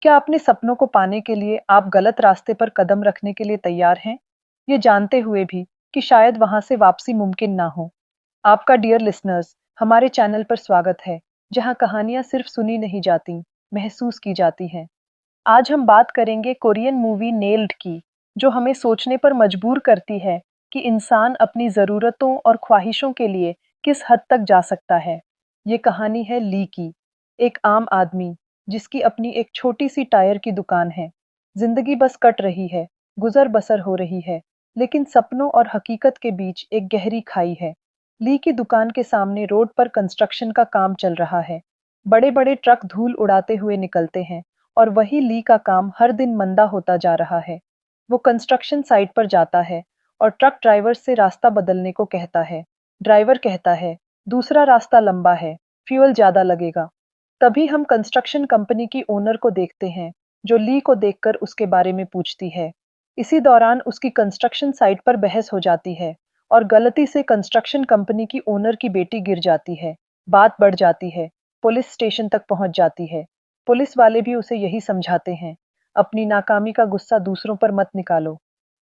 क्या अपने सपनों को पाने के लिए आप गलत रास्ते पर कदम रखने के लिए तैयार हैं? ये जानते हुए भी कि शायद वहां से वापसी मुमकिन ना हो। आपका डियर लिसनर्स, हमारे चैनल पर स्वागत है, जहां कहानियां सिर्फ सुनी नहीं जाती, महसूस की जाती हैं। आज हम बात करेंगे कोरियन मूवी नेल्ड की, जो हमें सोचने पर मजबूर करती है कि इंसान अपनी ज़रूरतों और ख्वाहिशों के लिए किस हद तक जा सकता है। ये कहानी है ली की, एक आम आदमी जिसकी अपनी एक छोटी सी टायर की दुकान है। जिंदगी बस कट रही है, गुजर बसर हो रही है, लेकिन सपनों और हकीकत के बीच एक गहरी खाई है। ली की दुकान के सामने रोड पर कंस्ट्रक्शन का काम चल रहा है। बड़े बड़े ट्रक धूल उड़ाते हुए निकलते हैं और वही ली का काम हर दिन मंदा होता जा रहा है। वो कंस्ट्रक्शन साइट पर जाता है और ट्रक ड्राइवर से रास्ता बदलने को कहता है। ड्राइवर कहता है, दूसरा रास्ता लंबा है, फ्यूल ज्यादा लगेगा। तभी हम कंस्ट्रक्शन कंपनी की ओनर को देखते हैं, जो ली को देखकर उसके बारे में पूछती है। इसी दौरान उसकी कंस्ट्रक्शन साइट पर बहस हो जाती है और गलती से कंस्ट्रक्शन कंपनी की ओनर की बेटी गिर जाती है। बात बढ़ जाती है, पुलिस स्टेशन तक पहुंच जाती है। पुलिस वाले भी उसे यही समझाते हैं, अपनी नाकामी का गुस्सा दूसरों पर मत निकालो।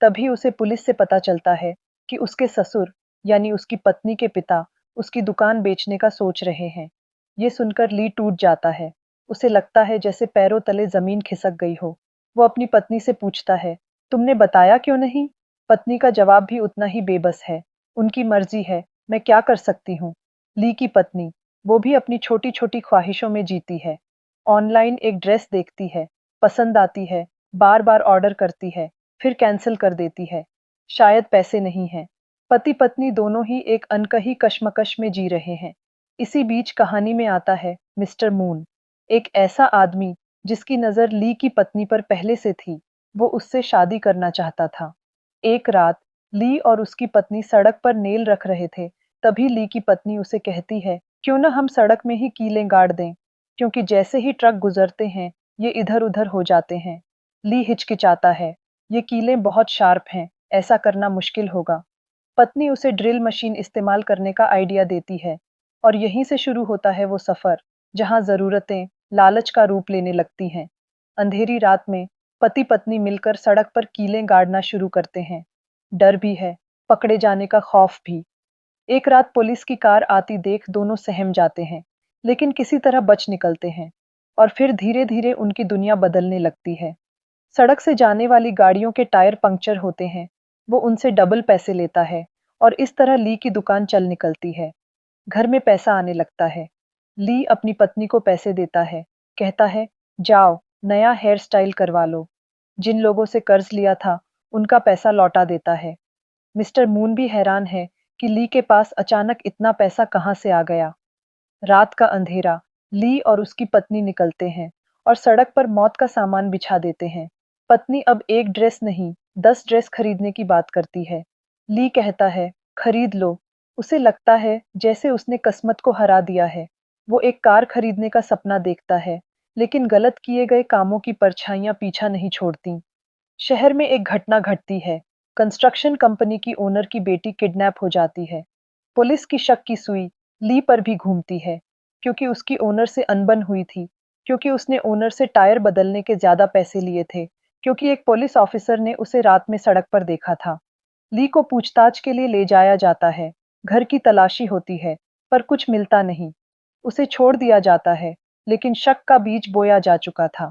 तभी उसे पुलिस से पता चलता है कि उसके ससुर, यानी उसकी पत्नी के पिता, उसकी दुकान बेचने का सोच रहे हैं। ये सुनकर ली टूट जाता है। उसे लगता है जैसे पैरों तले जमीन खिसक गई हो। वो अपनी पत्नी से पूछता है, तुमने बताया क्यों नहीं? पत्नी का जवाब भी उतना ही बेबस है, उनकी मर्जी है, मैं क्या कर सकती हूँ। ली की पत्नी, वो भी अपनी छोटी छोटी ख्वाहिशों में जीती है। ऑनलाइन एक ड्रेस देखती है, पसंद आती है, बार बार ऑर्डर करती है, फिर कैंसिल कर देती है। शायद पैसे नहीं हैं। पति पत्नी दोनों ही एक अनकही कश्मकश में जी रहे हैं। इसी बीच कहानी में आता है मिस्टर मून, एक ऐसा आदमी जिसकी नज़र ली की पत्नी पर पहले से थी। वो उससे शादी करना चाहता था। एक रात ली और उसकी पत्नी सड़क पर नेल रख रहे थे। तभी ली की पत्नी उसे कहती है, क्यों ना हम सड़क में ही कीलें गाड़ दें, क्योंकि जैसे ही ट्रक गुजरते हैं ये इधर उधर हो जाते हैं। ली हिचकिचाता है, ये कीलें बहुत शार्प हैं, ऐसा करना मुश्किल होगा। पत्नी उसे ड्रिल मशीन इस्तेमाल करने का आइडिया देती है और यहीं से शुरू होता है वो सफर, जहां जरूरतें लालच का रूप लेने लगती हैं। अंधेरी रात में पति पत्नी मिलकर सड़क पर कीलें गाड़ना शुरू करते हैं। डर भी है, पकड़े जाने का खौफ भी। एक रात पुलिस की कार आती देख दोनों सहम जाते हैं, लेकिन किसी तरह बच निकलते हैं और फिर धीरे धीरे उनकी दुनिया बदलने लगती है। सड़क से जाने वाली गाड़ियों के टायर पंक्चर होते हैं। वो उनसे डबल पैसे लेता है और इस तरह ली की दुकान चल निकलती है। घर में पैसा आने लगता है। ली अपनी पत्नी को पैसे देता है, कहता है, जाओ नया हेयर स्टाइल करवा लो। जिन लोगों से कर्ज लिया था उनका पैसा लौटा देता है। मिस्टर मून भी हैरान है कि ली के पास अचानक इतना पैसा कहाँ से आ गया। रात का अंधेरा, ली और उसकी पत्नी निकलते हैं और सड़क पर मौत का सामान बिछा देते हैं। पत्नी अब एक ड्रेस नहीं, 10 ड्रेस खरीदने की बात करती है। ली कहता है, खरीद लो। उसे लगता है जैसे उसने किस्मत को हरा दिया है। वो एक कार खरीदने का सपना देखता है, लेकिन गलत किए गए कामों की परछाइयां पीछा नहीं छोड़ती। शहर में एक घटना घटती है। कंस्ट्रक्शन कंपनी की ओनर की बेटी किडनैप हो जाती है। पुलिस की शक की सुई ली पर भी घूमती है, क्योंकि उसकी ओनर से अनबन हुई थी, क्योंकि उसने ओनर से टायर बदलने के ज्यादा पैसे लिए थे, क्योंकि एक पुलिस ऑफिसर ने उसे रात में सड़क पर देखा था। ली को पूछताछ के लिए ले जाया जाता है। घर की तलाशी होती है, पर कुछ मिलता नहीं। उसे छोड़ दिया जाता है, लेकिन शक का बीज बोया जा चुका था।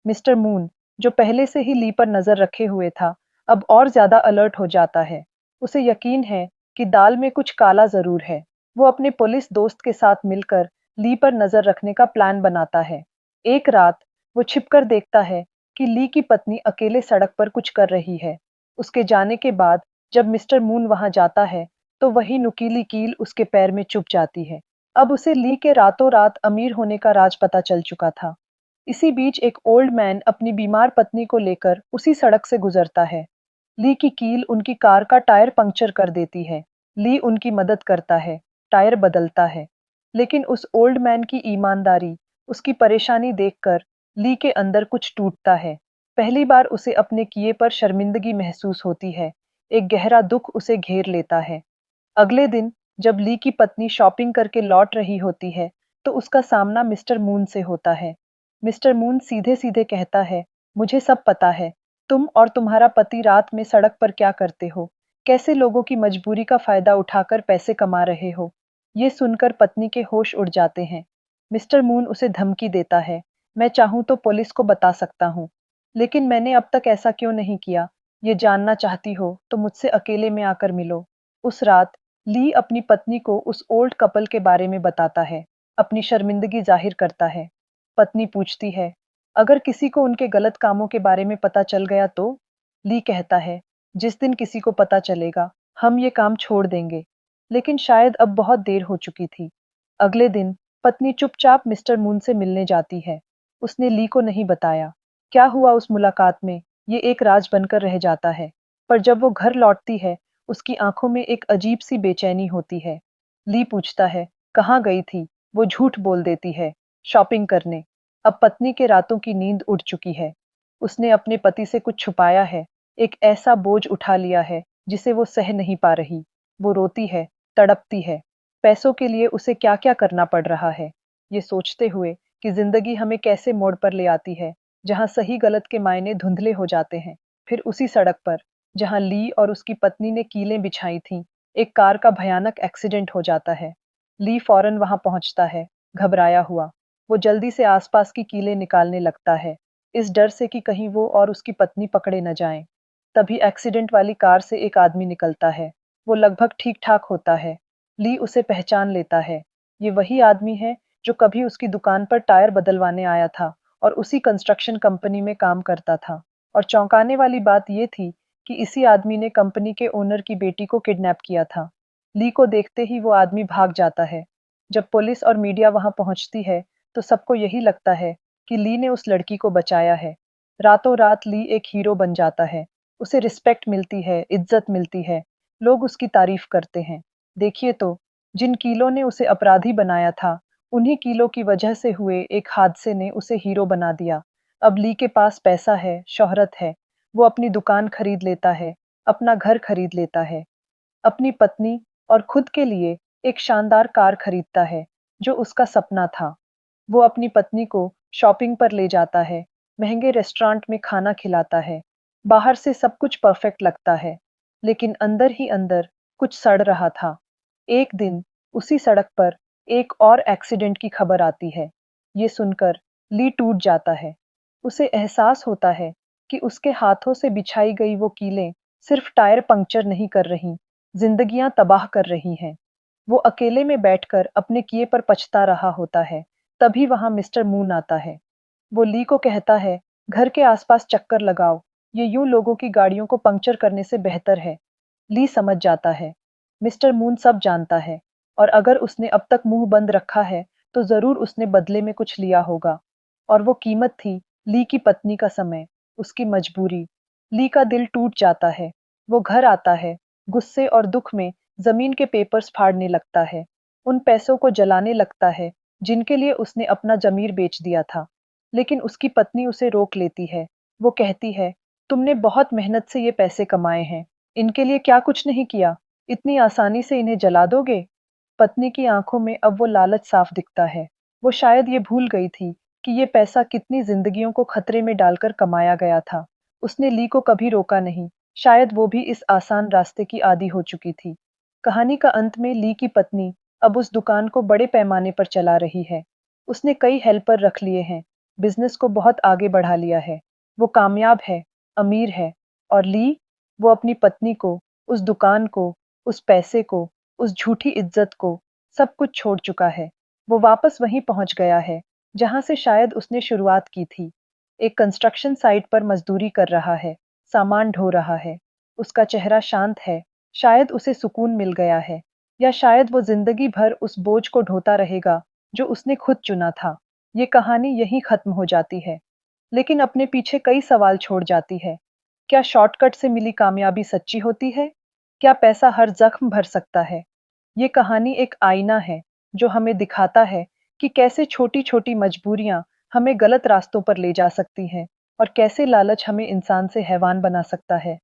मिस्टर मून, जो पहले से ही ली पर नजर रखे हुए था, अब और ज्यादा अलर्ट हो जाता है। उसे यकीन है कि दाल में कुछ काला जरूर है। वो अपने पुलिस दोस्त के साथ मिलकर ली पर नजर रखने का प्लान बनाता है। एक रात वो छिपकर देखता है कि ली की पत्नी अकेले सड़क पर कुछ कर रही है। उसके जाने के बाद जब मिस्टर मून वहां जाता है, तो वही नुकीली कील उसके पैर में चुभ जाती है। अब उसे ली के रातों रात अमीर होने का राज पता चल चुका था। इसी बीच एक ओल्ड मैन अपनी बीमार पत्नी को लेकर उसी सड़क से गुजरता है। ली की कील उनकी कार का टायर पंक्चर कर देती है। ली उनकी मदद करता है, टायर बदलता है। लेकिन उस ओल्ड मैन की ईमानदारी, उसकी परेशानी देखकर ली के अंदर कुछ टूटता है। पहली बार उसे अपने किए पर शर्मिंदगी महसूस होती है। एक गहरा दुख उसे घेर लेता है। अगले दिन जब ली की पत्नी शॉपिंग करके लौट रही होती है, तो उसका सामना मिस्टर मून से होता है। मिस्टर मून सीधे सीधे कहता है, मुझे सब पता है। तुम और तुम्हारा पति रात में सड़क पर क्या करते हो, कैसे लोगों की मजबूरी का फायदा उठाकर पैसे कमा रहे हो। ये सुनकर पत्नी के होश उड़ जाते हैं। मिस्टर मून उसे धमकी देता है, मैं चाहूं तो पुलिस को बता सकता हूँ, लेकिन मैंने अब तक ऐसा क्यों नहीं किया। ये जानना चाहती हो तो मुझसे अकेले में आकर मिलो। उस रात ली अपनी पत्नी को उस ओल्ड कपल के बारे में बताता है, अपनी शर्मिंदगी जाहिर करता है। पत्नी पूछती है, अगर किसी को उनके गलत कामों के बारे में पता चल गया तो? ली कहता है, जिस दिन किसी को पता चलेगा हम ये काम छोड़ देंगे। लेकिन शायद अब बहुत देर हो चुकी थी। अगले दिन पत्नी चुपचाप मिस्टर मून से मिलने जाती है। उसने ली को नहीं बताया क्या हुआ उस मुलाकात में, ये एक राज बनकर रह जाता है। पर जब वो घर लौटती है, उसकी आंखों में एक अजीब सी बेचैनी होती है। ली पूछता है, कहाँ गई थी? वो झूठ बोल देती है, शॉपिंग करने। अब पत्नी के रातों की नींद उड़ चुकी है। उसने अपने पति से कुछ छुपाया है, एक ऐसा बोझ उठा लिया है जिसे वो सह नहीं पा रही। वो रोती है, तड़पती है। पैसों के लिए उसे क्या-क्या करना पड़ रहा है। ये सोचते हुए कि जिंदगी हमें कैसे मोड़ पर ले आती है, जहां सही गलत के मायने धुंधले हो जाते हैं। फिर उसी सड़क पर, जहां ली और उसकी पत्नी ने कीलें बिछाई थीं, एक कार का भयानक एक्सीडेंट हो जाता है। ली फौरन वहां पहुंचता है, घबराया हुआ। वो जल्दी से आसपास की कीलें निकालने लगता है, इस डर से कि कहीं वो और उसकी पत्नी पकड़े न जाएं। तभी एक्सीडेंट वाली कार से एक आदमी निकलता है। वो लगभग ठीक-ठाक होता है। ली उसे पहचान लेता है। ये वही आदमी है जो कभी उसकी दुकान पर टायर बदलवाने आया था और उसी कंस्ट्रक्शन कंपनी में काम करता था। और चौंकाने वाली बात ये थी कि इसी आदमी ने कंपनी के ओनर की बेटी को किडनैप किया था। ली को देखते ही वो आदमी भाग जाता है। जब पुलिस और मीडिया वहां पहुंचती है, तो सबको यही लगता है कि ली ने उस लड़की को बचाया है। रातों रात ली एक हीरो बन जाता है। उसे रिस्पेक्ट मिलती है, इज्जत मिलती है, लोग उसकी तारीफ करते हैं। देखिए तो, जिन कीलों ने उसे अपराधी बनाया था, उन्हीं कीलों की वजह से हुए एक हादसे ने उसे हीरो बना दिया। अब ली के पास पैसा है, शोहरत है, वो अपनी दुकान खरीद लेता है, अपना घर खरीद लेता है, अपनी पत्नी और खुद के लिए एक शानदार कार खरीदता है, जो उसका सपना था। वो अपनी पत्नी को शॉपिंग पर ले जाता है, महंगे रेस्टोरेंट में खाना खिलाता है। बाहर से सब कुछ परफेक्ट लगता है, लेकिन अंदर ही अंदर कुछ सड़ रहा था। एक दिन उसी सड़क पर एक और एक्सीडेंट की खबर आती है। ये सुनकर ली टूट जाता है। उसे एहसास होता है कि उसके हाथों से बिछाई गई वो कीलें सिर्फ टायर पंक्चर नहीं कर रहीं, जिंदगियां तबाह कर रही हैं। वो अकेले में बैठकर अपने किए पर पछता रहा होता है। तभी वहां मिस्टर मून आता है। वो ली को कहता है, घर के आसपास चक्कर लगाओ, ये यूं लोगों की गाड़ियों को पंक्चर करने से बेहतर है। ली समझ जाता है, मिस्टर मून सब जानता है, और अगर उसने अब तक मुंह बंद रखा है, तो जरूर उसने बदले में कुछ लिया होगा। और वो कीमत थी ली की पत्नी का समय, उसकी मजबूरी। ली का दिल टूट जाता है। वो घर आता है, गुस्से और दुख में जमीन के पेपर्स फाड़ने लगता है, उन पैसों को जलाने लगता है जिनके लिए उसने अपना जमीर बेच दिया था। लेकिन उसकी पत्नी उसे रोक लेती है। वो कहती है, तुमने बहुत मेहनत से ये पैसे कमाए हैं, इनके लिए क्या कुछ नहीं किया, इतनी आसानी से इन्हें जला दोगे? पत्नी की आंखों में अब वो लालच साफ दिखता है। वो शायद ये भूल गई थी कि ये पैसा कितनी जिंदगियों को खतरे में डालकर कमाया गया था। उसने ली को कभी रोका नहीं, शायद वो भी इस आसान रास्ते की आदी हो चुकी थी। कहानी का अंत में ली की पत्नी अब उस दुकान को बड़े पैमाने पर चला रही है। उसने कई हेल्पर रख लिए हैं, बिजनेस को बहुत आगे बढ़ा लिया है। वो कामयाब है, अमीर है, और ली, वो अपनी पत्नी को, उस दुकान को, उस पैसे को, उस झूठी इज्जत को, सब कुछ छोड़ चुका है। वो वापस वहीं पहुंच गया है, जहां से शायद उसने शुरुआत की थी। एक कंस्ट्रक्शन साइट पर मजदूरी कर रहा है, सामान ढो रहा है। उसका चेहरा शांत है, शायद उसे सुकून मिल गया है, या शायद वो जिंदगी भर उस बोझ को ढोता रहेगा जो उसने खुद चुना था। ये कहानी यहीं खत्म हो जाती है, लेकिन अपने पीछे कई सवाल छोड़ जाती है। क्या शॉर्टकट से मिली कामयाबी सच्ची होती है? क्या पैसा हर जख्म भर सकता है? ये कहानी एक आईना है जो हमें दिखाता है कि कैसे छोटी-छोटी मजबूरियां हमें गलत रास्तों पर ले जा सकती हैं, और कैसे लालच हमें इंसान से हैवान बना सकता है।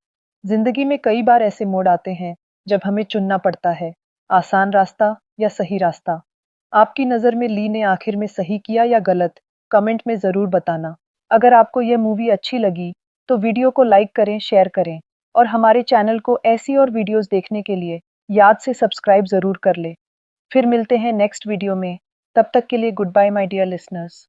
जिंदगी में कई बार ऐसे मोड़ आते हैं जब हमें चुनना पड़ता है, आसान रास्ता या सही रास्ता। आपकी नज़र में ली ने आखिर में सही किया या गलत? कमेंट में ज़रूर बताना। अगर आपको यह मूवी अच्छी लगी, तो वीडियो को लाइक करें, शेयर करें और हमारे चैनल को ऐसी और वीडियोस देखने के लिए याद से सब्सक्राइब ज़रूर कर ले। फिर मिलते हैं नेक्स्ट वीडियो में। तब तक के लिए good bye my dear listeners.